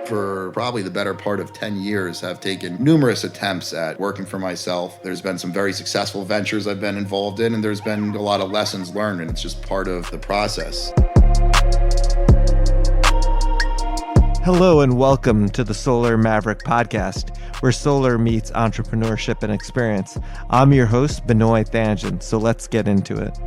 For probably the better part of 10 years, I've taken numerous attempts at working for myself. There's been some very successful ventures I've been involved in, and there's been a lot of lessons learned, and it's just part of the process. Hello and welcome to the Solar Maverick podcast, where solar meets entrepreneurship and experience. I'm your host, Benoy Thanjan, so let's get into it.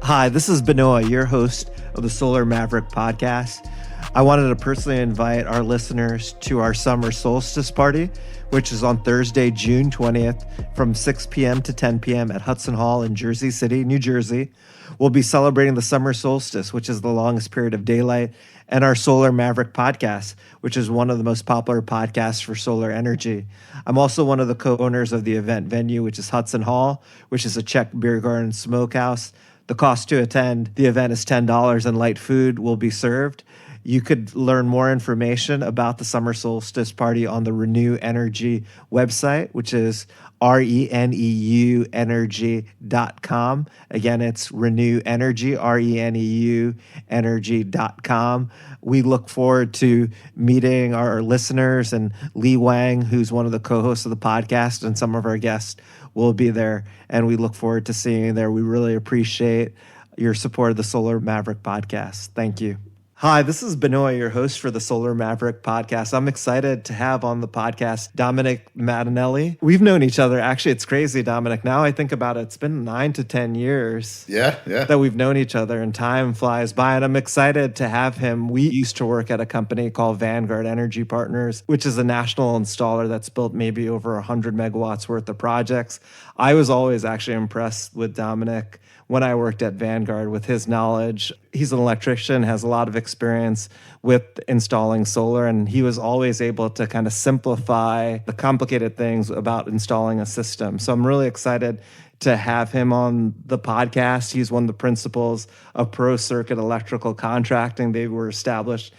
Hi, this is Benoy, your host of the Solar Maverick podcast. I wanted to personally invite our listeners to our summer solstice party, which is on Thursday, June 20th from 6 p.m. to 10 p.m. at Hudson Hall in Jersey City, New Jersey. We'll be celebrating the summer solstice, which is the longest period of daylight, and our Solar Maverick podcast, which is one of the most popular podcasts for solar energy. I'm also one of the co-owners of the event venue, which is Hudson Hall, which is a Czech beer garden smokehouse. The cost to attend the event is $10 and light food will be served. You could learn more information about the summer solstice party on the Reneu Energy website, which is Reneu energy.com. Again, it's Reneu Energy, Reneu energy.com. We look forward to meeting our listeners, and Lee Wang, who's one of the co-hosts of the podcast, and some of our guests will be there, and we look forward to seeing you there. We really appreciate your support of the Solar Maverick podcast. Thank you. Hi, this is Benoy, your host for the Solar Maverick podcast. I'm excited to have on the podcast Dominick Matinelli. We've known each other. Actually, it's crazy, Dominick. Now I think about it, it's been 9 to 10 years that we've known each other, and time flies by, and I'm excited to have him. We used to work at a company called Vanguard Energy Partners, which is a national installer that's built maybe over 100 megawatts worth of projects. I was always actually impressed with Dominick when I worked at Vanguard with his knowledge. He's an electrician, has a lot of experience with installing solar, and he was always able to kind of simplify the complicated things about installing a system. So I'm really excited to have him on the podcast. He's one of the principals of Pro Circuit Electrical Contracting. They were established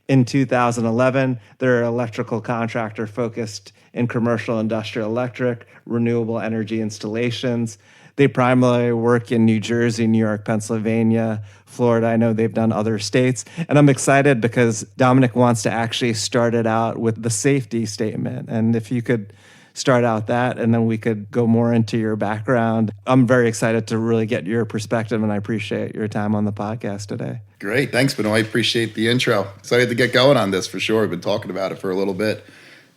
in 2011. They're an electrical contractor focused in commercial, industrial electric, renewable energy installations. They primarily work in New Jersey, New York, Pennsylvania, Florida. I know they've done other states. And I'm excited because Dominick wants to actually start it out with the safety statement. And if you could start out that, and then we could go more into your background. I'm very excited to really get your perspective, and I appreciate your time on the podcast today. Great. Thanks, Benoy. I appreciate the intro. Excited to get going on this for sure. We've been talking about it for a little bit.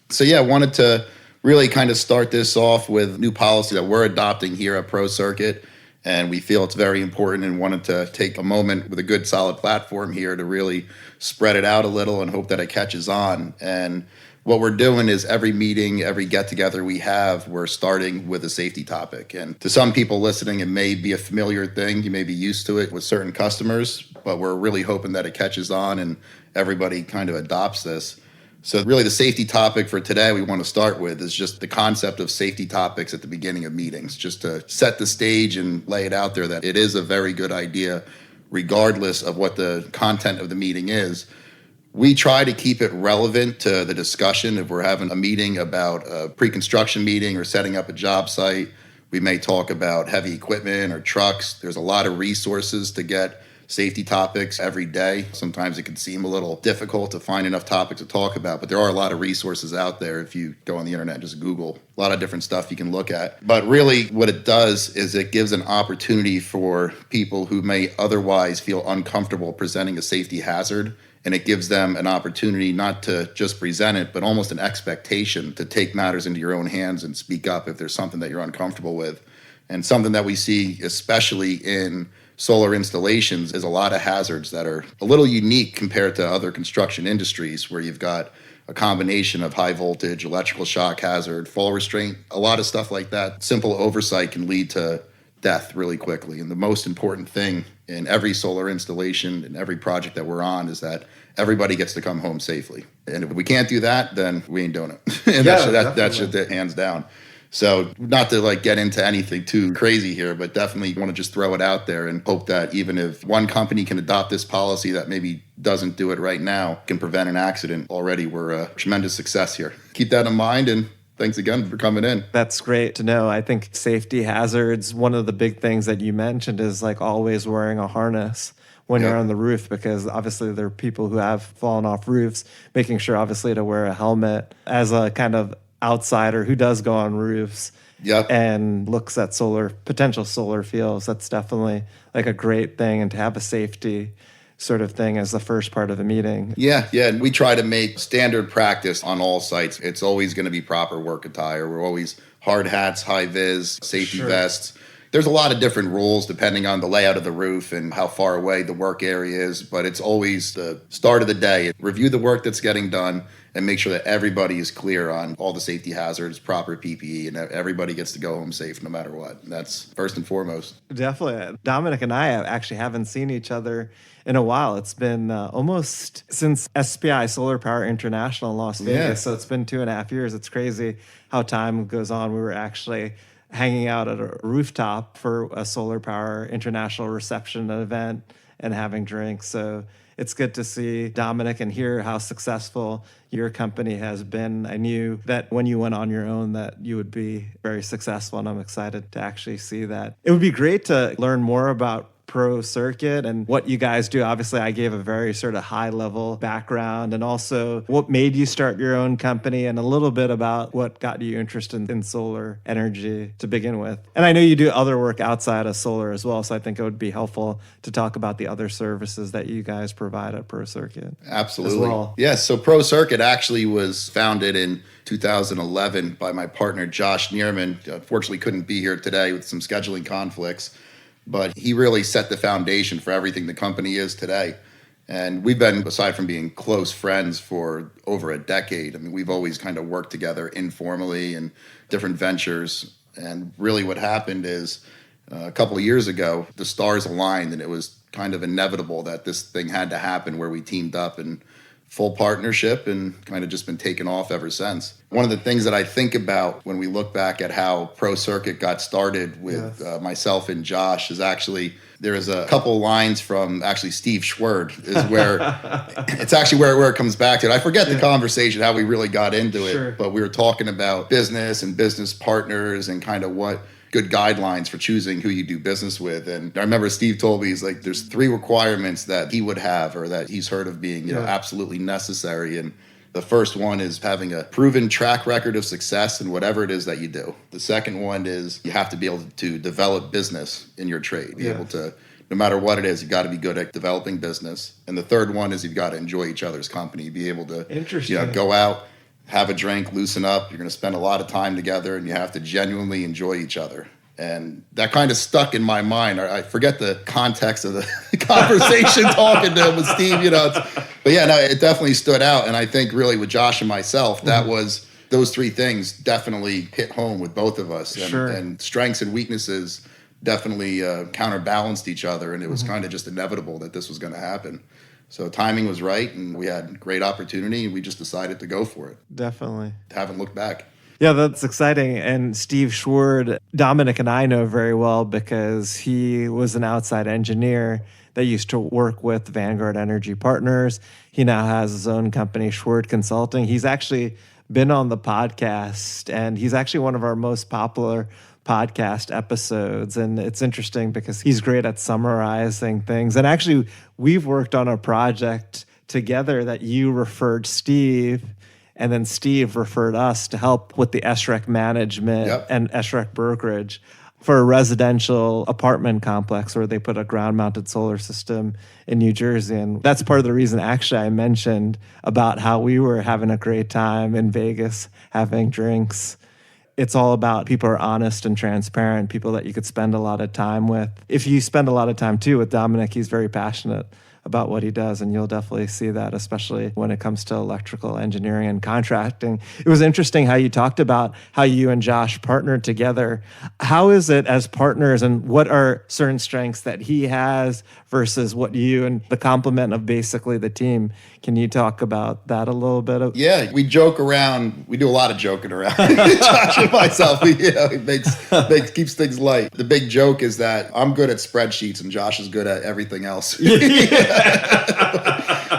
So yeah, I wanted to really kind of start this off with new policy that we're adopting here at Pro Circuit, and we feel it's very important, and wanted to take a moment with a good solid platform here to really spread it out a little and hope that it catches on. And what we're doing is every meeting, every get-together we have, we're starting with a safety topic. And to some people listening, it may be a familiar thing. You may be used to it with certain customers, but we're really hoping that it catches on and everybody kind of adopts this. So really the safety topic for today we want to start with is just the concept of safety topics at the beginning of meetings, just to set the stage and lay it out there that it is a very good idea, regardless of what the content of the meeting is. We try to keep it relevant to the discussion. If we're having a meeting about a pre-construction meeting or setting up a job site, we may talk about heavy equipment or trucks. There's a lot of resources to get safety topics every day. Sometimes it can seem a little difficult to find enough topics to talk about, but there are a lot of resources out there. If you go on the internet, just Google a lot of different stuff you can look at. But really what it does is it gives an opportunity for people who may otherwise feel uncomfortable presenting a safety hazard, and it gives them an opportunity not to just present it, but almost an expectation to take matters into your own hands and speak up if there's something that you're uncomfortable with. And something that we see, especially in solar installations, is a lot of hazards that are a little unique compared to other construction industries, where you've got a combination of high voltage, electrical shock hazard, fall restraint, a lot of stuff like that. Simple oversight can lead to death really quickly. And the most important thing in every solar installation and every project that we're on is that everybody gets to come home safely. And if we can't do that, then we ain't doing it. And that's just it, hands down. So not to get into anything too crazy here, but definitely want to just throw it out there and hope that even if one company can adopt this policy that maybe doesn't do it right now, can prevent an accident, already we're a tremendous success here. Keep that in mind, and thanks again for coming in. That's great to know. I think safety hazards, one of the big things that you mentioned is always wearing a harness. when you're on the roof, because obviously there are people who have fallen off roofs, making sure obviously to wear a helmet as a kind of outsider who does go on roofs and looks at potential solar fields. That's definitely like a great thing, and to have a safety sort of thing as the first part of the meeting. Yeah. And we try to make standard practice on all sites. It's always going to be proper work attire. We're always hard hats, high vis, safety vests. There's a lot of different rules depending on the layout of the roof and how far away the work area is, but it's always the start of the day. Review the work that's getting done and make sure that everybody is clear on all the safety hazards, proper PPE, and that everybody gets to go home safe no matter what. And that's first and foremost. Definitely. Dominick and I actually haven't seen each other in a while. It's been almost since SPI, Solar Power International in Las Vegas. So it's been 2.5 years. It's crazy how time goes on. We were actually hanging out at a rooftop for a Solar Power International reception event and having drinks. So it's good to see Dominick and hear how successful your company has been. I knew that when you went on your own that you would be very successful, and I'm excited to actually see that. It would be great to learn more about Pro Circuit and what you guys do. Obviously, I gave a very sort of high level background, and also what made you start your own company, and a little bit about what got you interested in solar energy to begin with. And I know you do other work outside of solar as well, so I think it would be helpful to talk about the other services that you guys provide at Pro Circuit. Absolutely. As well. Yes, so Pro Circuit actually was founded in 2011 by my partner, Josh Neerman. Unfortunately, couldn't be here today with some scheduling conflicts. But he really set the foundation for everything the company is today. And we've been, aside from being close friends for over a decade, I mean, we've always kind of worked together informally in different ventures. And really what happened is a couple of years ago, the stars aligned, and it was kind of inevitable that this thing had to happen, where we teamed up in full partnership and kind of just been taken off ever since. One of the things that I think about when we look back at how Pro Circuit got started with myself and Josh is actually, there is a couple lines from actually Steve Schwerd is where, it's actually where it comes back to. I forget the conversation, how we really got into it, but we were talking about business and business partners and kind of what good guidelines for choosing who you do business with. And I remember Steve told me, he's like, there's 3 requirements that he would have, or that he's heard of being, you know, absolutely necessary. And the first one is having a proven track record of success in whatever it is that you do. The second one is you have to be able to develop business in your trade, be able to, no matter what it is, you've got to be good at developing business. And the third one is you've got to enjoy each other's company, be able to, you know, go out, have a drink, loosen up. You're going to spend a lot of time together, and you have to genuinely enjoy each other. And that kind of stuck in my mind. I forget the context of the conversation talking to him with Steve, you know. But yeah, no, it definitely stood out. And I think really with Josh and myself, that was, those 3 things definitely hit home with both of us. And strengths and weaknesses definitely counterbalanced each other. And it was kind of just inevitable that this was going to happen. So timing was right, and we had great opportunity, and we just decided to go for it. Definitely. Haven't looked back. Yeah, that's exciting. And Steve Schwerd, Dominick and I know very well because he was an outside engineer that used to work with Vanguard Energy Partners. He now has his own company, Schwerd Consulting. He's actually been on the podcast, and he's actually one of our most popular podcast episodes. And it's interesting because he's great at summarizing things. And actually, we've worked on a project together that you referred Steve, and then Steve referred us to help with the SREC management and SREC brokerage for a residential apartment complex where they put a ground-mounted solar system in New Jersey. And that's part of the reason, actually, I mentioned about how we were having a great time in Vegas, having drinks. It's all about people are honest and transparent, people that you could spend a lot of time with. If you spend a lot of time, too, with Dominick, he's very passionate about what he does, and you'll definitely see that, especially when it comes to electrical engineering and contracting. It was interesting how you talked about how you and Josh partnered together. How is it as partners, and what are certain strengths that he has versus what you, and the complement of basically the team? Can you talk about that a little bit? Yeah, we joke around. We do a lot of joking around. Josh and myself, it keeps things light. The big joke is that I'm good at spreadsheets and Josh is good at everything else.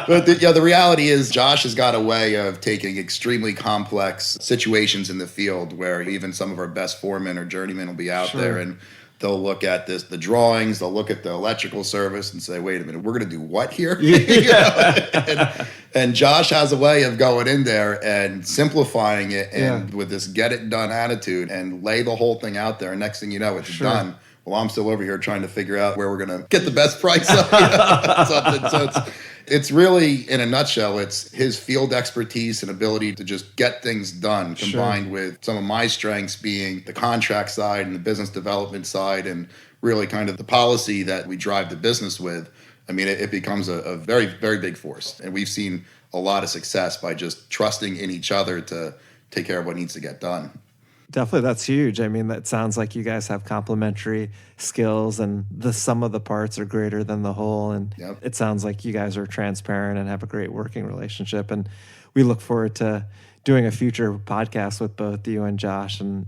But the reality is Josh has got a way of taking extremely complex situations in the field where even some of our best foremen or journeymen will be out there, and they'll look at the drawings, they'll look at the electrical service and say, wait a minute, we're going to do what here? And Josh has a way of going in there and simplifying it and with this get it done attitude and lay the whole thing out there. And next thing you know, it's done. Well, I'm still over here trying to figure out where we're going to get the best price on something. So it's really, in a nutshell, it's his field expertise and ability to just get things done, combined with some of my strengths being the contract side and the business development side and really kind of the policy that we drive the business with. I mean, it becomes a very, very big force. And we've seen a lot of success by just trusting in each other to take care of what needs to get done. Definitely, that's huge. I mean, that sounds like you guys have complementary skills and the sum of the parts are greater than the whole. And it sounds like you guys are transparent and have a great working relationship. And we look forward to doing a future podcast with both you and Josh and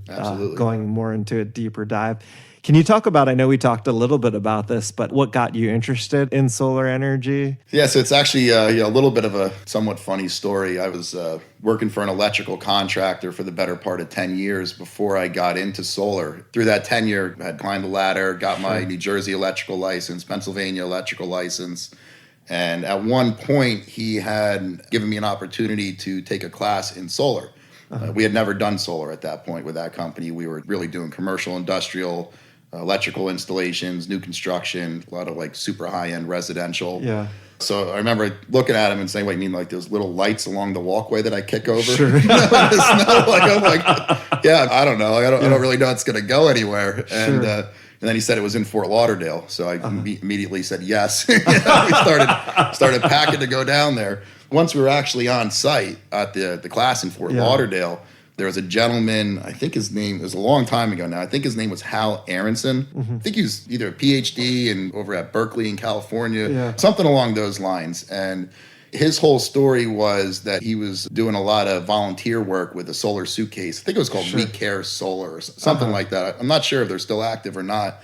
going more into a deeper dive. Can you talk about, I know we talked a little bit about this, but what got you interested in solar energy? Yeah, so it's actually a little bit of a somewhat funny story. I was working for an electrical contractor for the better part of 10 years before I got into solar. Through that tenure, I had climbed the ladder, got my New Jersey electrical license, Pennsylvania electrical license. And at one point, he had given me an opportunity to take a class in solar. We had never done solar at that point with that company. We were really doing commercial, industrial, electrical installations, new construction, a lot of like super high-end residential. Yeah. So I remember looking at him and saying, wait, you mean like those little lights along the walkway that I kick over? Sure. I'm like, yeah, I don't know. I don't really know it's going to go anywhere. And then he said it was in Fort Lauderdale. So I immediately said yes. We started packing to go down there. Once we were actually on site at the class in Fort Lauderdale, there was a gentleman, I think his name, it was a long time ago now, I think his name was Hal Aronson. I think he was either a PhD and over at Berkeley in California, something along those lines. And his whole story was that he was doing a lot of volunteer work with a solar suitcase. I think it was called We Care Solar or something like that. I'm not sure if they're still active or not.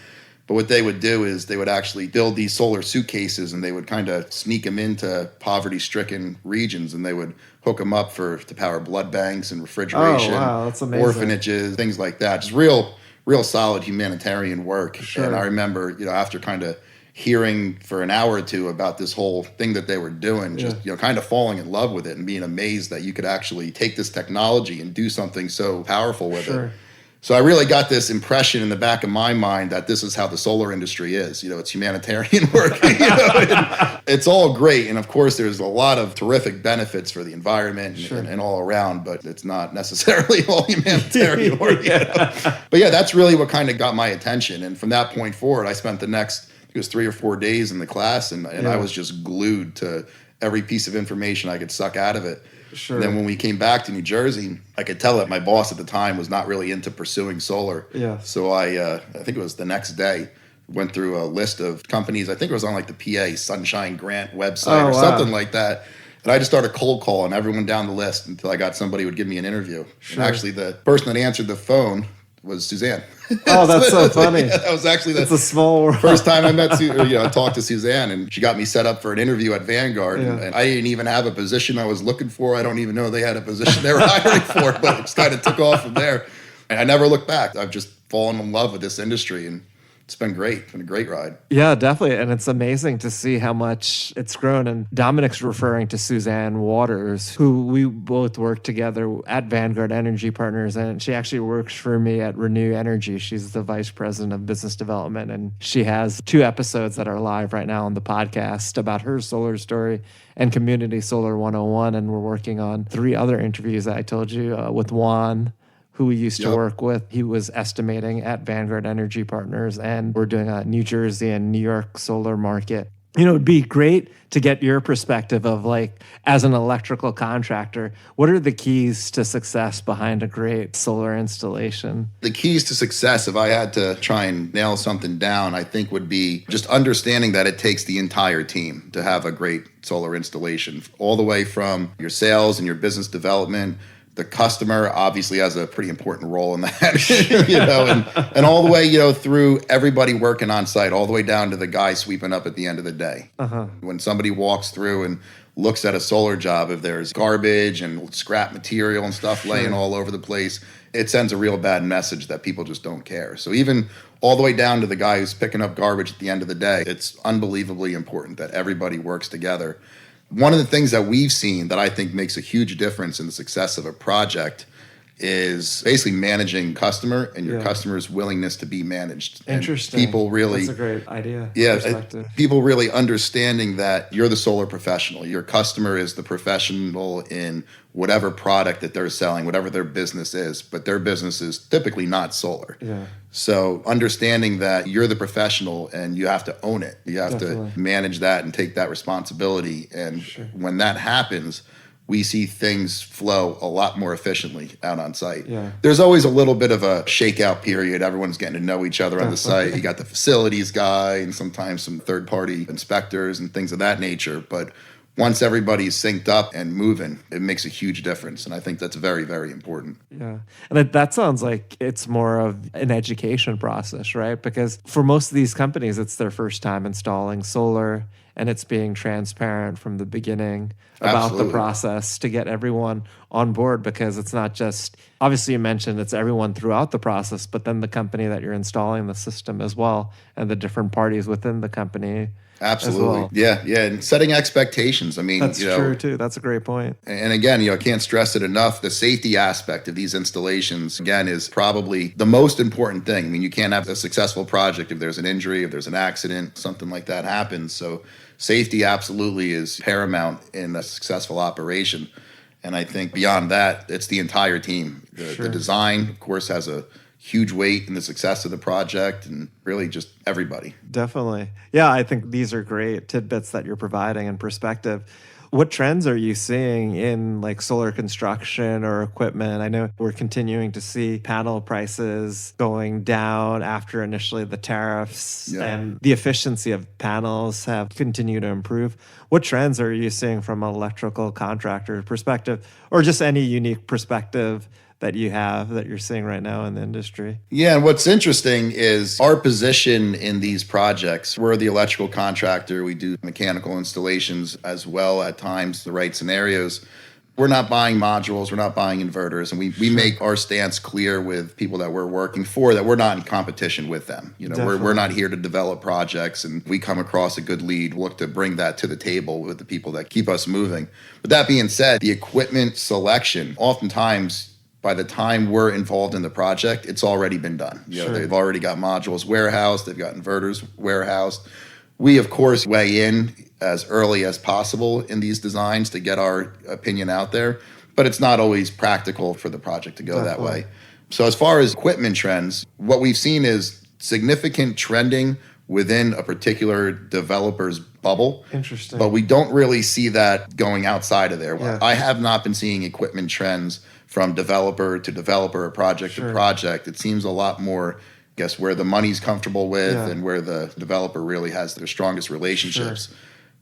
But what they would do is they would actually build these solar suitcases and they would kind of sneak them into poverty-stricken regions and they would hook them up to power blood banks and refrigeration, That's amazing. Orphanages, things like that. Just real solid humanitarian work. And I remember, after kind of hearing for an hour or two about this whole thing that they were doing, just kind of falling in love with it and being amazed that you could actually take this technology and do something so powerful with it. So I really got this impression in the back of my mind that this is how the solar industry is. It's humanitarian work. It's all great. And of course, there's a lot of terrific benefits for the environment and all around, but it's not necessarily all humanitarian work. But yeah, that's really what kind of got my attention. And from that point forward, I spent the next, it was 3 or 4 days in the class, and I was just glued to every piece of information I could suck out of it. And then when we came back to New Jersey, I could tell that my boss at the time was not really into pursuing solar. So I think it was the next day, went through a list of companies. I think it was on like the PA Sunshine Grant website or something like that. And I just started cold calling everyone down the list until I got somebody who would give me an interview. And actually the person that answered the phone was Suzanne. Oh, that's so funny. That was actually it's a small world. First time I met talked to Suzanne, and she got me set up for an interview at Vanguard. And I didn't even have a position I was looking for. I don't even know they had a position they were hiring for, but it just kind of took off from there. And I never looked back. I've just fallen in love with this industry, and it's been great. It's been a great ride. Yeah, definitely. And it's amazing to see how much it's grown. And Dominick's referring to Suzanne Waters, who we both work together at Vanguard Energy Partners. And she actually works for me at Reneu Energy. She's the vice president of business development. And she has 2 episodes that are live right now on the podcast about her solar story and Community Solar 101. And we're working on 3 other interviews that I told you with Juan, who we used to work with. He was estimating at Vanguard Energy Partners, and we're doing a New Jersey and New York solar market. It'd be great to get your perspective of, like, as an electrical contractor, what are the keys to success behind a great solar installation? The keys to success, if I had to try and nail something down, I think would be just understanding that it takes the entire team to have a great solar installation, all the way from your sales and your business development. The customer obviously has a pretty important role in that, and all the way, through everybody working on site, all the way down to the guy sweeping up at the end of the day. When somebody walks through and looks at a solar job, if there's garbage and scrap material and stuff laying all over the place, it sends a real bad message that people just don't care. So even all the way down to the guy who's picking up garbage at the end of the day, it's unbelievably important that everybody works together. One of the things that we've seen that I think makes a huge difference in the success of a project is basically managing customer and your customer's willingness to be managed. Interesting. And people really, that's a great idea. yeah, people really understanding that you're the solar professional. Your customer is the professional in whatever product that they're selling, whatever their business is, but their business is typically not solar. Yeah. So understanding that you're the professional and you have to own it. You have to manage that and take that responsibility. And when that happens, we see things flow a lot more efficiently out on site. Yeah. There's always a little bit of a shakeout period. Everyone's getting to know each other on the site. You got the facilities guy and sometimes some third-party inspectors and things of that nature. But once everybody's synced up and moving, it makes a huge difference. And I think that's very, very important. Yeah. And that sounds like it's more of an education process, right? Because for most of these companies, it's their first time installing solar, and it's being transparent from the beginning about the process to get everyone on board, because it's not just, obviously you mentioned it's everyone throughout the process, but then the company that you're installing the system as well, and the different parties within the company. Absolutely. Yeah. And setting expectations. I mean, that's true too. That's a great point. And again, I can't stress it enough. The safety aspect of these installations, again, is probably the most important thing. I mean, you can't have a successful project if there's an injury, if there's an accident, something like that happens. So safety absolutely is paramount in a successful operation. And I think beyond that, it's the entire team. The design, of course, has a huge weight in the success of the project, and really just everybody. Definitely. Yeah, I think these are great tidbits that you're providing and perspective. What trends are you seeing in like solar construction or equipment? I know we're continuing to see panel prices going down after initially the tariffs, and the efficiency of panels have continued to improve. What trends are you seeing from an electrical contractor perspective, or just any unique perspective that you have that you're seeing right now in the industry? Yeah, and what's interesting is our position in these projects. We're the electrical contractor. We do mechanical installations as well at times, the right scenarios. We're not buying modules, we're not buying inverters, and we make our stance clear with people that we're working for that we're not in competition with them. We're not here to develop projects, and we come across a good lead, look to bring that to the table with the people that keep us moving. But that being said, the equipment selection, oftentimes by the time we're involved in the project, it's already been done. They've already got modules warehoused, they've got inverters warehoused. We, of course, weigh in as early as possible in these designs to get our opinion out there, but it's not always practical for the project to go that way. So as far as equipment trends, what we've seen is significant trending within a particular developer's bubble. Interesting. But we don't really see that going outside of there. Yeah. I have not been seeing equipment trends from developer to developer, project to project. It seems a lot more, I guess, where the money's comfortable with and where the developer really has their strongest relationships.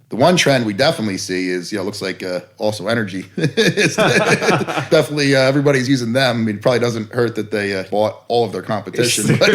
The one trend we definitely see is, looks like also energy. It's definitely everybody's using them. I mean, it probably doesn't hurt that they bought all of their competition. But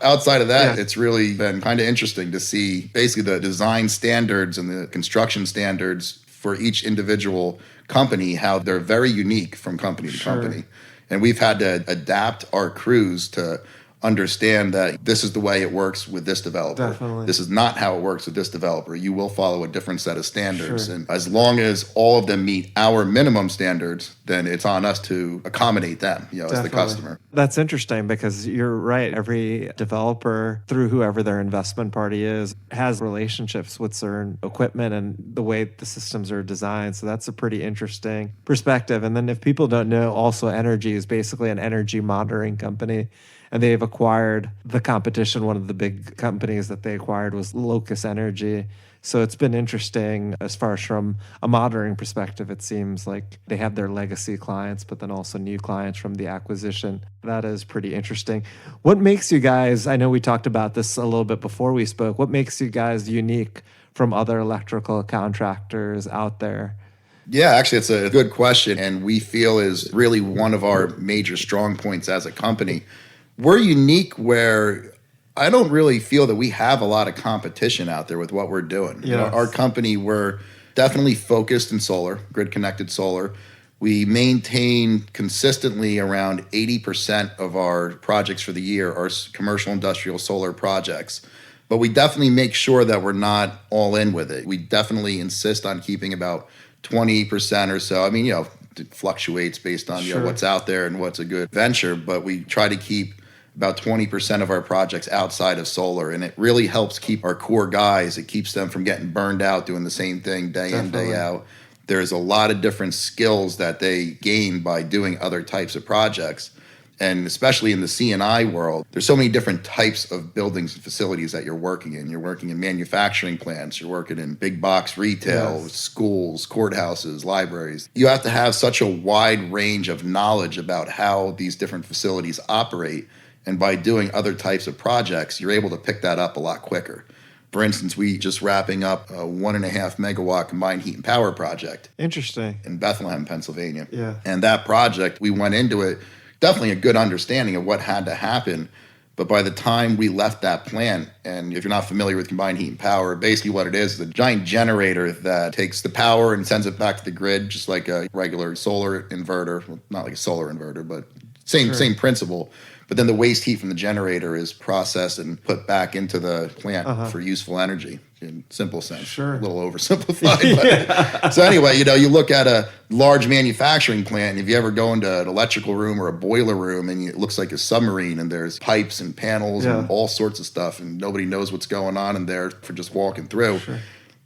outside of that, it's really been kind of interesting to see basically the design standards and the construction standards for each individual company, how they're very unique from company to company. And we've had to adapt our crews to understand that this is the way it works with this developer. Definitely. This is not how it works with this developer. You will follow a different set of standards. And as long as all of them meet our minimum standards, then it's on us to accommodate them, as the customer. That's interesting, because you're right. Every developer, through whoever their investment party is, has relationships with certain equipment and the way the systems are designed. So that's a pretty interesting perspective. And then if people don't know, also Energy is basically an energy monitoring company. And they've acquired the competition. One of the big companies that they acquired was Locus Energy. So it's been interesting as far as from a monitoring perspective. It seems like they have their legacy clients, but then also new clients from the acquisition. That is pretty interesting. What makes you guys, I know we talked about this a little bit before we spoke, what makes you guys unique from other electrical contractors out there? Yeah, actually, it's a good question, and we feel is really one of our major strong points as a company. We're unique where I don't really feel that we have a lot of competition out there with what we're doing. You know, Yes. our company, we're definitely focused in solar, grid-connected solar. We maintain consistently around 80% of our projects for the year are commercial industrial solar projects. But we definitely make sure that we're not all in with it. We definitely insist on keeping about 20% or so. I mean, it fluctuates based on Sure. what's out there and what's a good venture, but we try to keep about 20% of our projects outside of solar, and it really helps keep our core guys. It keeps them from getting burned out doing the same thing day in, Definitely. day out. There's a lot of different skills that they gain by doing other types of projects. And especially in the C&I world, there's so many different types of buildings and facilities that you're working in. You're working in manufacturing plants, you're working in big box retail, Yes. schools, courthouses, libraries. You have to have such a wide range of knowledge about how these different facilities operate. And by doing other types of projects, you're able to pick that up a lot quicker. For instance, we just wrapping up a 1.5 megawatt combined heat and power project Interesting. in Bethlehem, Pennsylvania. Yeah. And that project, we went into it definitely a good understanding of what had to happen. But by the time we left that plant, and if you're not familiar with combined heat and power, basically what it is a giant generator that takes the power and sends it back to the grid, just like a regular solar inverter. Well, not like a solar inverter, but same principle. But then the waste heat from the generator is processed and put back into the plant for useful energy in simple sense. Sure. A little oversimplified. But. So anyway, you look at a large manufacturing plant, and if you ever go into an electrical room or a boiler room and it looks like a submarine and there's pipes and panels and all sorts of stuff and nobody knows what's going on in there for just walking through. Sure.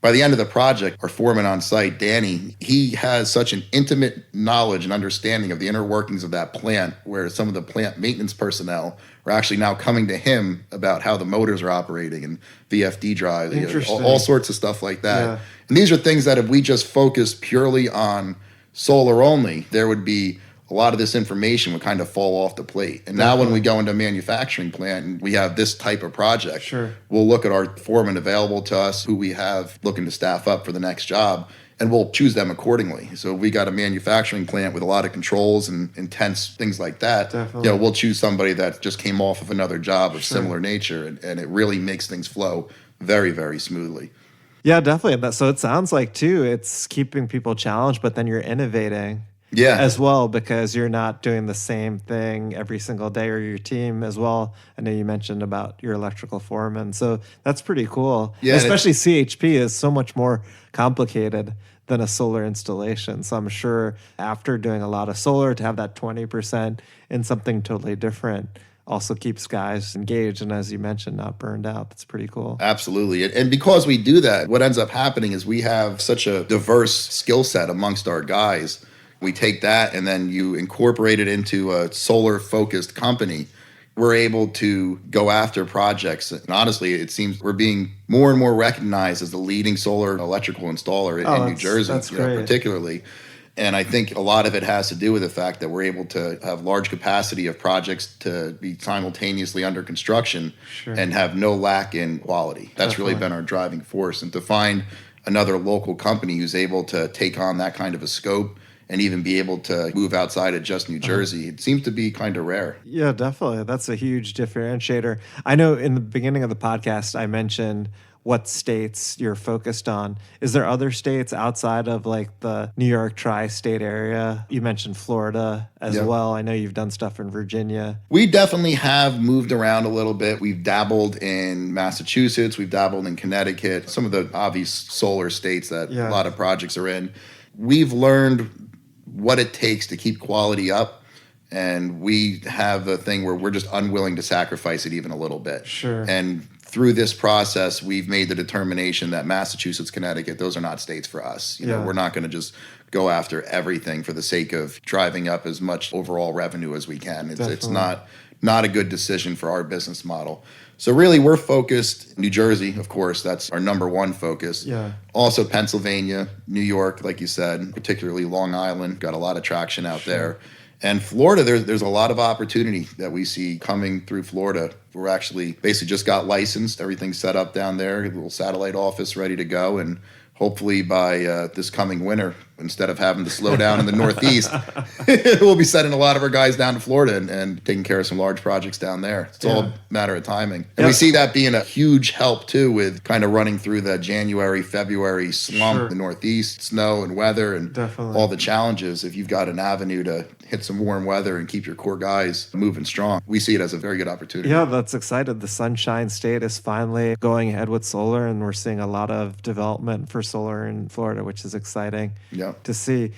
By the end of the project, our foreman on site, Danny, he has such an intimate knowledge and understanding of the inner workings of that plant, where some of the plant maintenance personnel are actually now coming to him about how the motors are operating and VFD drive, all sorts of stuff like that. Yeah. And these are things that if we just focused purely on solar only, there would be a lot of this information would kind of fall off the plate. And now when we go into a manufacturing plant and we have this type of project, Sure. we'll look at our foreman available to us, who we have looking to staff up for the next job, and we'll choose them accordingly. So if we got a manufacturing plant with a lot of controls and intense things like that, Definitely. we'll choose somebody that just came off of another job of similar nature, and it really makes things flow very, very smoothly. Yeah, definitely. So it sounds like, too, it's keeping people challenged, but then you're innovating. Yeah. As well, because you're not doing the same thing every single day, or your team as well. I know you mentioned about your electrical foreman. So that's pretty cool. Yeah, especially CHP is so much more complicated than a solar installation. So I'm sure after doing a lot of solar, to have that 20% in something totally different also keeps guys engaged. And as you mentioned, not burned out. That's pretty cool. Absolutely. And because we do that, what ends up happening is we have such a diverse skill set amongst our guys. We take that and then you incorporate it into a solar-focused company. We're able to go after projects. And honestly, it seems we're being more and more recognized as the leading solar electrical installer in New Jersey, that's great. particularly. And I think a lot of it has to do with the fact that we're able to have large capacity of projects to be simultaneously under construction and have no lack in quality. That's really been our driving force. And to find another local company who's able to take on that kind of a scope and even be able to move outside of just New Jersey, it seems to be kind of rare. Yeah, definitely. That's a huge differentiator. I know in the beginning of the podcast, I mentioned what states you're focused on. Is there other states outside of like the New York tri-state area? You mentioned Florida as well. I know you've done stuff in Virginia. We definitely have moved around a little bit. We've dabbled in Massachusetts. We've dabbled in Connecticut, some of the obvious solar states that a lot of projects are in. We've learned what it takes to keep quality up. And we have a thing where we're just unwilling to sacrifice it even a little bit. Sure. And through this process, we've made the determination that Massachusetts, Connecticut, those are not states for us. You know, we're not going to just go after everything for the sake of driving up as much overall revenue as we can. It's not a good decision for our business model. So really, we're focused New Jersey, of course, that's our number one focus. Yeah. Also Pennsylvania, New York, like you said, particularly Long Island, got a lot of traction out there. And Florida, there's a lot of opportunity that we see coming through Florida. We're actually basically just got licensed, everything's set up down there, a little satellite office ready to go, and hopefully by this coming winter, instead of having to slow down in the Northeast, we'll be sending a lot of our guys down to Florida and taking care of some large projects down there. It's all a matter of timing. And we see that being a huge help too, with kind of running through the January, February slump, the Northeast, snow and weather and all the challenges. If you've got an avenue to hit some warm weather and keep your core guys moving strong, we see it as a very good opportunity. Yeah, that's excited. The Sunshine State is finally going ahead with solar, and we're seeing a lot of development for solar in Florida, which is exciting to see.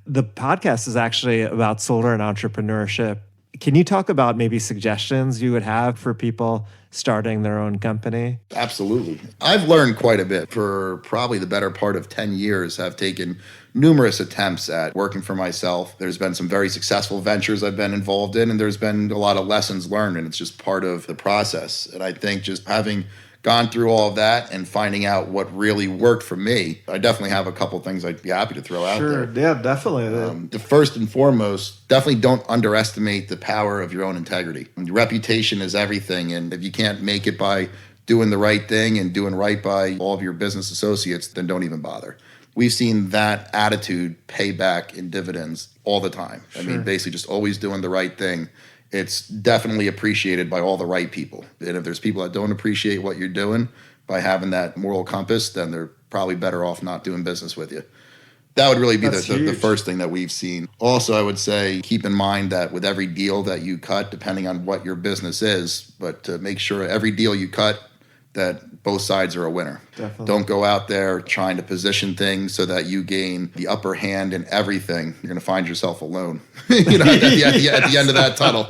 The podcast is actually about solar and entrepreneurship. Can you talk about maybe suggestions you would have for people starting their own company? Absolutely. I've learned quite a bit. For probably the better part of 10 years, I've taken numerous attempts at working for myself. There's been some very successful ventures I've been involved in, and there's been a lot of lessons learned, and it's just part of the process. And I think just having gone through all of that and finding out what really worked for me, I definitely have a couple things I'd be happy to throw out there. Yeah, definitely. The first and foremost, definitely don't underestimate the power of your own integrity. Your reputation is everything, and if you can't make it by doing the right thing and doing right by all of your business associates, then don't even bother. We've seen that attitude pay back in dividends all the time. I mean, basically just always doing the right thing. It's definitely appreciated by all the right people. And if there's people that don't appreciate what you're doing by having that moral compass, then they're probably better off not doing business with you. That would really be the first thing that we've seen. Also, I would say keep in mind that with every deal that you cut, depending on what your business is, but to make sure every deal you cut, that both sides are a winner. Definitely. Don't go out there trying to position things so that you gain the upper hand in everything. You're going to find yourself alone, at the end of that tunnel,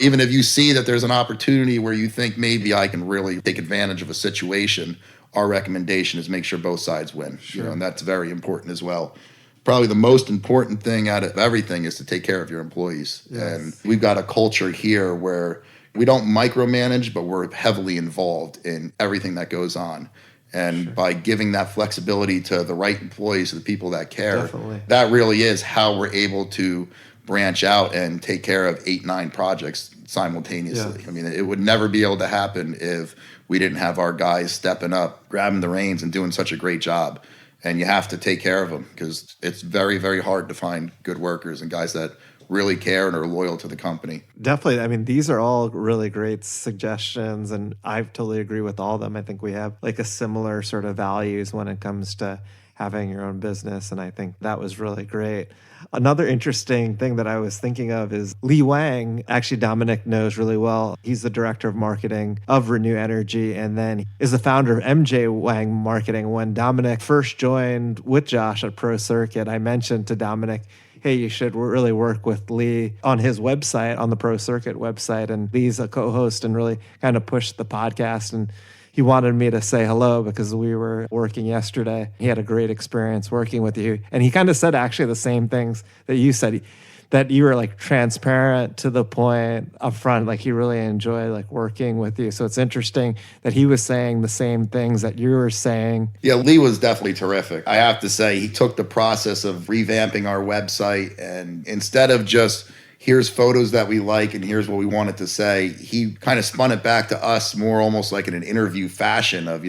Even if you see that there's an opportunity where you think maybe I can really take advantage of a situation, our recommendation is make sure both sides win. And that's very important as well. Probably the most important thing out of everything is to take care of your employees. Yes. And we've got a culture here where we don't micromanage, but we're heavily involved in everything that goes on. And by giving that flexibility to the right employees, to the people that care, that really is how we're able to branch out and take care of 8-9 projects simultaneously. I mean, it would never be able to happen if we didn't have our guys stepping up, grabbing the reins and doing such a great job. And you have to take care of them because it's very, very hard to find good workers and guys that really care and are loyal to the company. Definitely. I mean, these are all really great suggestions, and I totally agree with all of them. I think we have like a similar sort of values when it comes to having your own business, and I think that was really great. Another interesting thing that I was thinking of is Lee Wang. Actually, Dominick knows really well. He's the director of marketing of Reneu Energy, and then is the founder of MJ Wang Marketing. When Dominick first joined with Josh at Pro Circuit, I mentioned to Dominick, hey, you should really work with Lee on his website, on the Pro Circuit website. And Lee's a co-host and really kind of pushed the podcast. And he wanted me to say hello because we were working yesterday. He had a great experience working with you. And he kind of said actually the same things that you said, that you were like transparent to the point up front. Like he really enjoyed like working with you. So it's interesting that he was saying the same things that you were saying. Yeah, Lee was definitely terrific. I have to say, he took the process of revamping our website, and instead of just here's photos that we like and here's what we wanted to say, he kind of spun it back to us more almost like in an interview fashion of,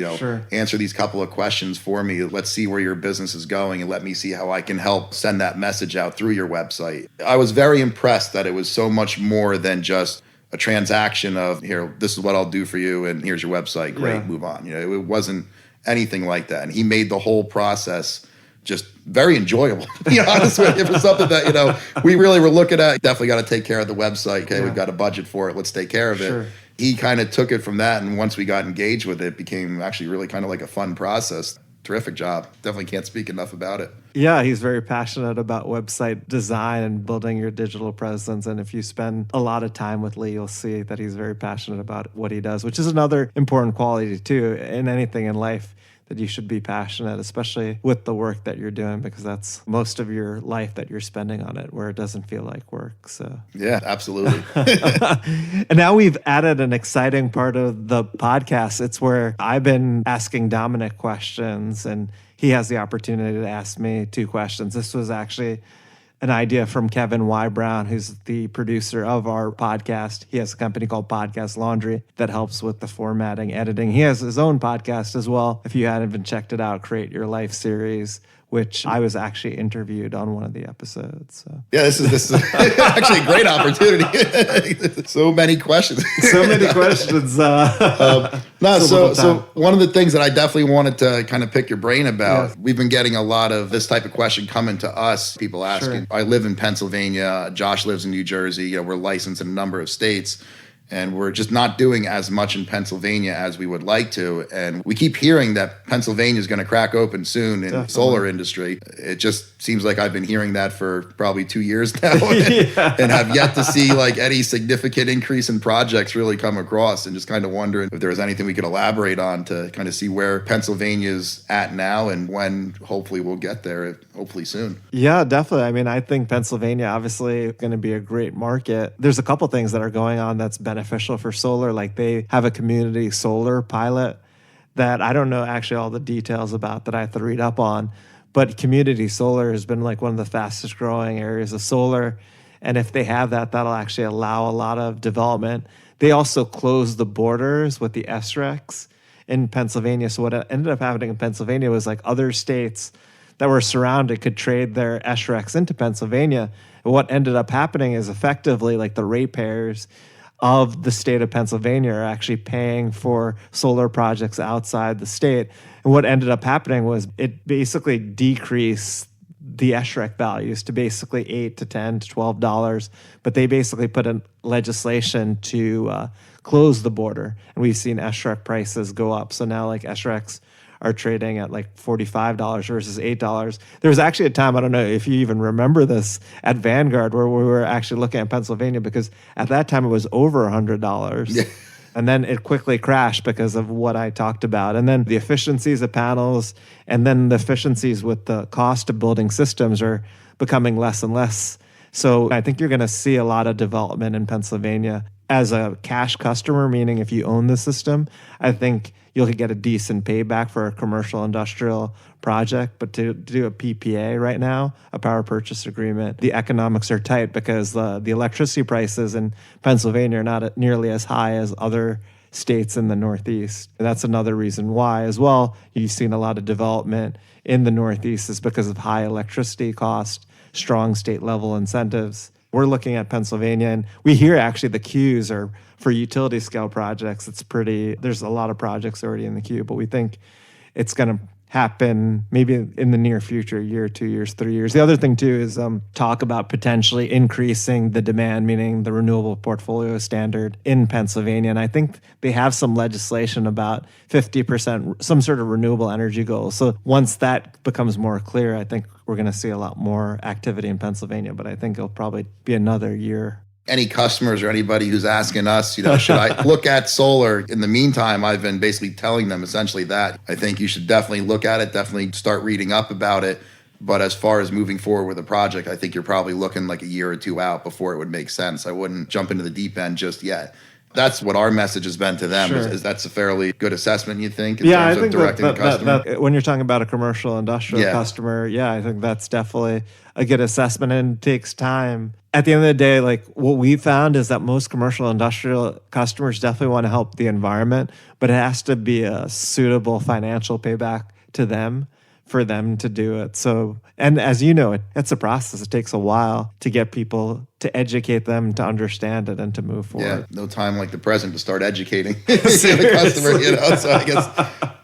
answer these couple of questions for me. Let's see where your business is going and let me see how I can help send that message out through your website. I was very impressed that it was so much more than just a transaction of, here, this is what I'll do for you and here's your website. Great, move on. It wasn't anything like that. And he made the whole process just very enjoyable, to be honest with you, for something that, we really were looking at. Definitely got to take care of the website. Okay, we've got a budget for it. Let's take care of it. He kind of took it from that, and once we got engaged with it, it became actually really kind of like a fun process. Terrific job. Definitely can't speak enough about it. Yeah, he's very passionate about website design and building your digital presence. And if you spend a lot of time with Lee, you'll see that he's very passionate about what he does, which is another important quality too in anything in life, that you should be passionate, especially with the work that you're doing, because that's most of your life that you're spending on it, where it doesn't feel like work. So yeah, absolutely. And now we've added an exciting part of the podcast. It's where I've been asking Dominick questions, and he has the opportunity to ask me 2 questions. This was actually an idea from Kevin Y. Brown, who's the producer of our podcast. He has a company called Podcast Laundry that helps with the formatting, editing. He has his own podcast as well. If you haven't checked it out, Create Your Life series, which I was actually interviewed on one of the episodes. So. Yeah, this is actually a great opportunity. So many questions. So many questions. So one of the things that I definitely wanted to kind of pick your brain about, yeah. We've been getting a lot of this type of question coming to us, people asking. Sure. I live in Pennsylvania. Josh lives in New Jersey. We're licensed in a number of states. And we're just not doing as much in Pennsylvania as we would like to. And we keep hearing that Pennsylvania is going to crack open soon in the solar industry. It just seems like I've been hearing that for probably 2 years now and have yet to see like any significant increase in projects really come across, and just kind of wondering if there was anything we could elaborate on to kind of see where Pennsylvania's at now and when hopefully we'll get there, hopefully soon. Yeah, definitely. I mean, I think Pennsylvania obviously going to be a great market. There's a couple things that are going on that's beneficial for solar. Like they have a community solar pilot that I don't know actually all the details about, that I have to read up on, but community solar has been like one of the fastest growing areas of solar. And if they have that, that'll actually allow a lot of development. They also closed the borders with the SRECs in Pennsylvania. So what ended up happening in Pennsylvania was like other states that were surrounded could trade their SRECs into Pennsylvania. And what ended up happening is effectively like the ratepayers of the state of Pennsylvania are actually paying for solar projects outside the state. And what ended up happening was it basically decreased the SREC values to basically $8 to $10 to $12. But they basically put in legislation to close the border. And we've seen SREC prices go up. So now like SRECs are trading at like $45 versus $8. There was actually a time, I don't know if you even remember this, at Vanguard where we were actually looking at Pennsylvania, because at that time it was over $100. Yeah. And then it quickly crashed because of what I talked about. And then the efficiencies of panels and then the efficiencies with the cost of building systems are becoming less and less. So I think you're going to see a lot of development in Pennsylvania. As a cash customer, meaning if you own the system, I think you'll get a decent payback for a commercial industrial project. But to do a PPA right now, a power purchase agreement, the economics are tight because the electricity prices in Pennsylvania are not nearly as high as other states in the Northeast. And that's another reason why as well you've seen a lot of development in the Northeast is because of high electricity cost, strong state level incentives. We're looking at Pennsylvania, and we hear actually the queues are for utility scale projects. There's a lot of projects already in the queue, but we think it's going to happen maybe in the near future, a year, 2 years, 3 years. The other thing too is talk about potentially increasing the demand, meaning the renewable portfolio standard in Pennsylvania. And I think they have some legislation about 50%, some sort of renewable energy goals. So once that becomes more clear, I think we're going to see a lot more activity in Pennsylvania, but I think it'll probably be another year. Any customers or anybody who's asking us, should I look at solar? In the meantime, I've been basically telling them essentially that I think you should definitely look at it, definitely start reading up about it. But as far as moving forward with a project, I think you're probably looking like a year or two out before it would make sense. I wouldn't jump into the deep end just yet. That's what our message has been to them. Sure. Is that's a fairly good assessment, you think, in terms of directing the customer? That when you're talking about a commercial industrial customer, I think that's definitely a good assessment, and it takes time. At the end of the day, like what we found is that most commercial industrial customers definitely want to help the environment, but it has to be a suitable financial payback to them for them to do it. So, and as you know, it's a process. It takes a while to get people, to educate them, to understand it, and to move forward. Yeah, no time like the present to start educating the customer, So I guess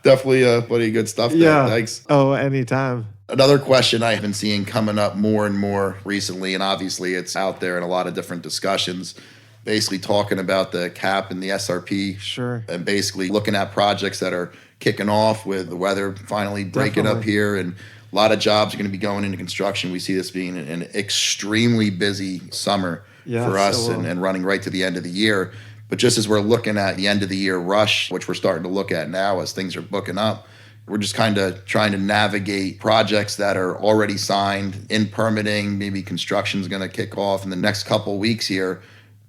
definitely plenty good stuff there. Yeah. Thanks. Oh, anytime. Another question I've been seeing coming up more and more recently, and obviously it's out there in a lot of different discussions, basically talking about the cap and the SRP. Sure. And basically looking at projects that are kicking off with the weather finally breaking up here, and a lot of jobs are going to be going into construction. We see this being an extremely busy summer for us and running right to the end of the year. But just as we're looking at the end of the year rush, which we're starting to look at now as things are booking up, we're just kind of trying to navigate projects that are already signed in permitting. Maybe construction's going to kick off in the next couple of weeks here.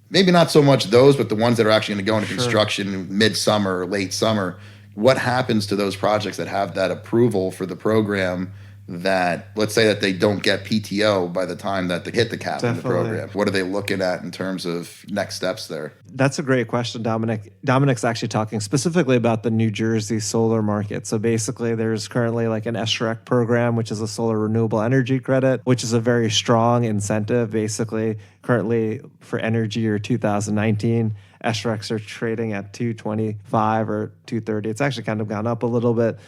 Maybe not so much those, but the ones that are actually going to go into construction midsummer or late summer. What happens to those projects that have that approval for the program that, let's say that they don't get PTO by the time that they hit the cap in the program? What are they looking at in terms of next steps there? That's a great question, Dominic. Dominick's actually talking specifically about the New Jersey solar market. So basically, there's currently like an SREC program, which is a solar renewable energy credit, which is a very strong incentive. Basically, currently for energy year 2019, SRECs are trading at 225 or 230. It's actually kind of gone up a little bit.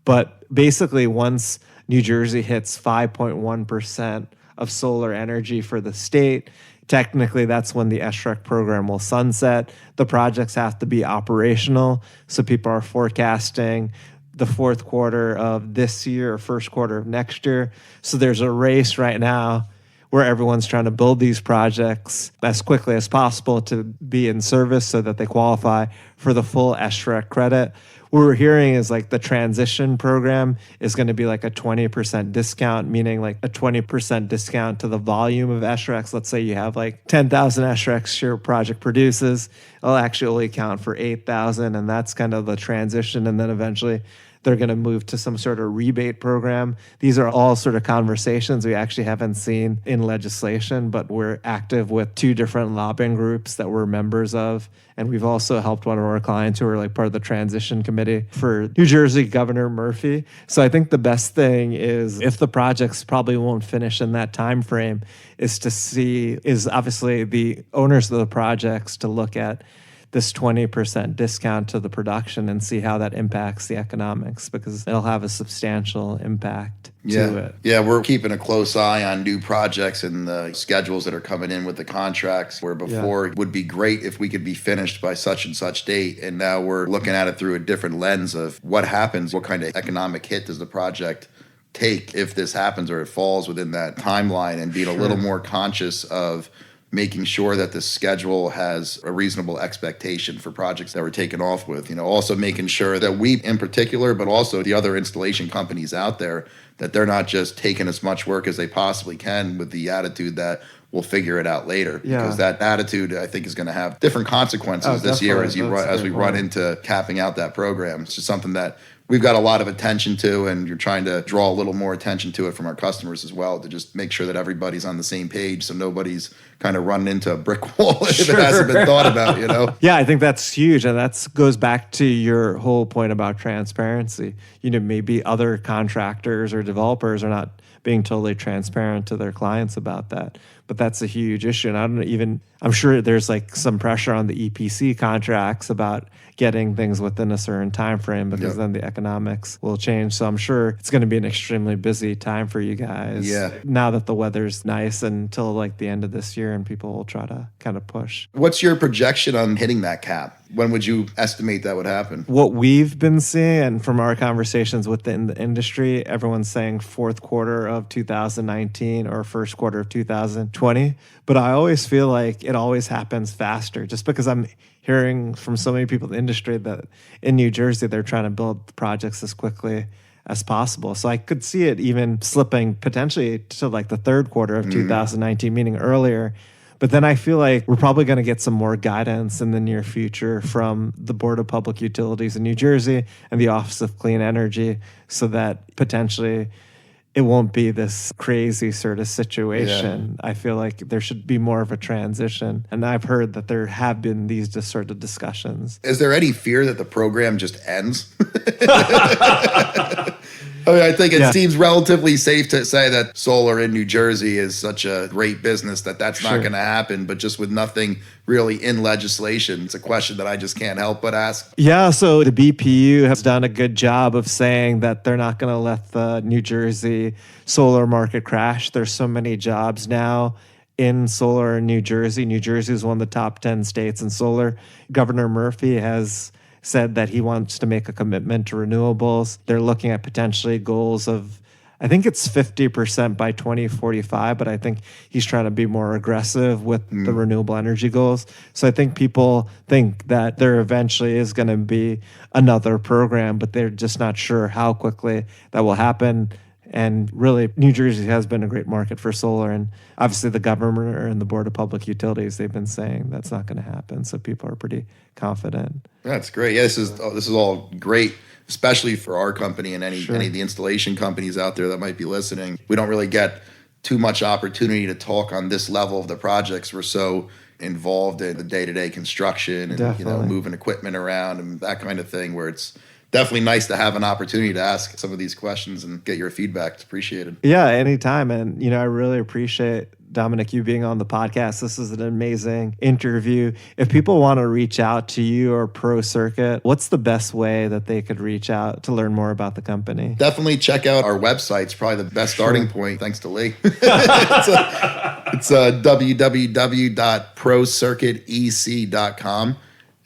But basically, once New Jersey hits 5.1% of solar energy for the state, technically that's when the SREC program will sunset. The projects have to be operational. So people are forecasting the fourth quarter of this year or first quarter of next year. So there's a race right now where everyone's trying to build these projects as quickly as possible to be in service so that they qualify for the full SREC credit. What we're hearing is like the transition program is going to be like a 20% discount, meaning like a 20% discount to the volume of SRECs. Let's say you have like 10,000 SRECs your project produces. It'll actually only account for 8,000, and that's kind of the transition. And then eventually they're going to move to some sort of rebate program. These are all sort of conversations we actually haven't seen in legislation, but we're active with 2 different lobbying groups that we're members of. And we've also helped one of our clients who are like part of the transition committee for New Jersey Governor Murphy. So I think the best thing is, if the projects probably won't finish in that time frame, is obviously the owners of the projects to look at this 20% discount to the production and see how that impacts the economics, because it'll have a substantial impact to it. Yeah, we're keeping a close eye on new projects and the schedules that are coming in with the contracts, where before it would be great if we could be finished by such and such date. And now we're looking at it through a different lens of what happens, what kind of economic hit does the project take if this happens or it falls within that timeline, and being a little more conscious of making sure that the schedule has a reasonable expectation for projects that we're taking off with. Also making sure that we in particular, but also the other installation companies out there, that they're not just taking as much work as they possibly can with the attitude that we'll figure it out later. Because that attitude, I think, is going to have different consequences this year as we run into capping out that program. It's just something that we've got a lot of attention to, and you're trying to draw a little more attention to it from our customers as well, to just make sure that everybody's on the same page, so nobody's kind of running into a brick wall if it hasn't been thought about, Yeah, I think that's huge. And that goes back to your whole point about transparency. Maybe other contractors or developers are not being totally transparent to their clients about that. But that's a huge issue. And I'm sure there's like some pressure on the EPC contracts about getting things within a certain time frame, because then the economics will change. So I'm sure it's going to be an extremely busy time for you guys. Now that the weather's nice until like the end of this year, and people will try to kind of push. What's your projection on hitting that cap? When would you estimate that would happen? What we've been seeing, and from our conversations within the industry, everyone's saying fourth quarter of 2019 or first quarter of 2020. But I always feel like it always happens faster, just because I'm hearing from so many people in the industry that in New Jersey, they're trying to build projects as quickly as possible. So I could see it even slipping potentially to like the third quarter of 2019, meaning earlier. But then I feel like we're probably going to get some more guidance in the near future from the Board of Public Utilities in New Jersey and the Office of Clean Energy, so that potentially it won't be this crazy sort of situation. I feel like there should be more of a transition. And I've heard that there have been these sort of discussions. Is there any fear that the program just ends? I think it seems relatively safe to say that solar in New Jersey is such a great business that's not going to happen. But just with nothing really in legislation, it's a question that I just can't help but ask. Yeah, so the BPU has done a good job of saying that they're not going to let the New Jersey solar market crash. There's so many jobs now in solar in New Jersey. New Jersey is one of the top 10 states in solar. Governor Murphy has said that he wants to make a commitment to renewables. They're looking at potentially goals of, I think it's 50% by 2045, but I think he's trying to be more aggressive with the renewable energy goals. So I think people think that there eventually is going to be another program, but they're just not sure how quickly that will happen. And really, New Jersey has been a great market for solar. And obviously the governor and the Board of Public Utilities, they've been saying that's not going to happen. So people are pretty confident. That's great. Yeah, this is all great especially for our company and any of the installation companies out there that might be listening. We don't really get too much opportunity to talk on this level of the projects. We're so involved in the day-to-day construction and moving equipment around and that kind of thing, where it's definitely nice to have an opportunity to ask some of these questions and get your feedback. It's appreciated. Yeah, anytime. And, I really appreciate, Dominick, you being on the podcast. This is an amazing interview. If people want to reach out to you or Pro Circuit, what's the best way that they could reach out to learn more about the company? Definitely check out our website. It's probably the best starting point, thanks to Lee. It's www.procircuitec.com.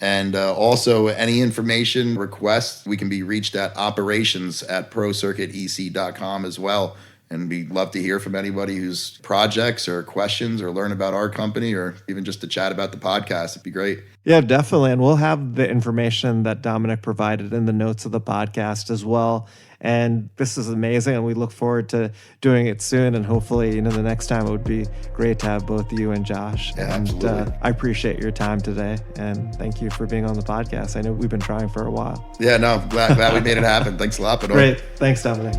And also any information requests, we can be reached at operations@procircuitec.com as well. And we'd love to hear from anybody whose projects or questions or learn about our company or even just to chat about the podcast. It'd be great. Yeah, definitely. And we'll have the information that Dominick provided in the notes of the podcast as well. And this is amazing. And we look forward to doing it soon. And hopefully, the next time it would be great to have both you and Josh. Yeah, and absolutely. I appreciate your time today. And thank you for being on the podcast. I know we've been trying for a while. Yeah, no, I'm glad we made it happen. Thanks a lot, Benoy. Great. Thanks, Dominick.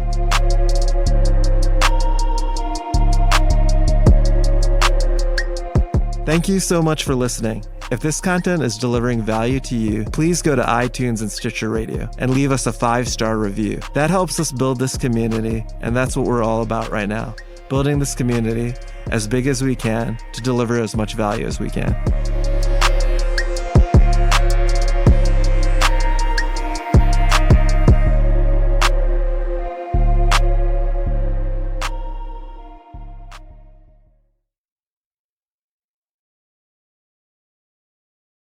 Thank you so much for listening. If this content is delivering value to you, please go to iTunes and Stitcher Radio and leave us a 5-star review. That helps us build this community, and that's what we're all about right now. Building this community as big as we can to deliver as much value as we can.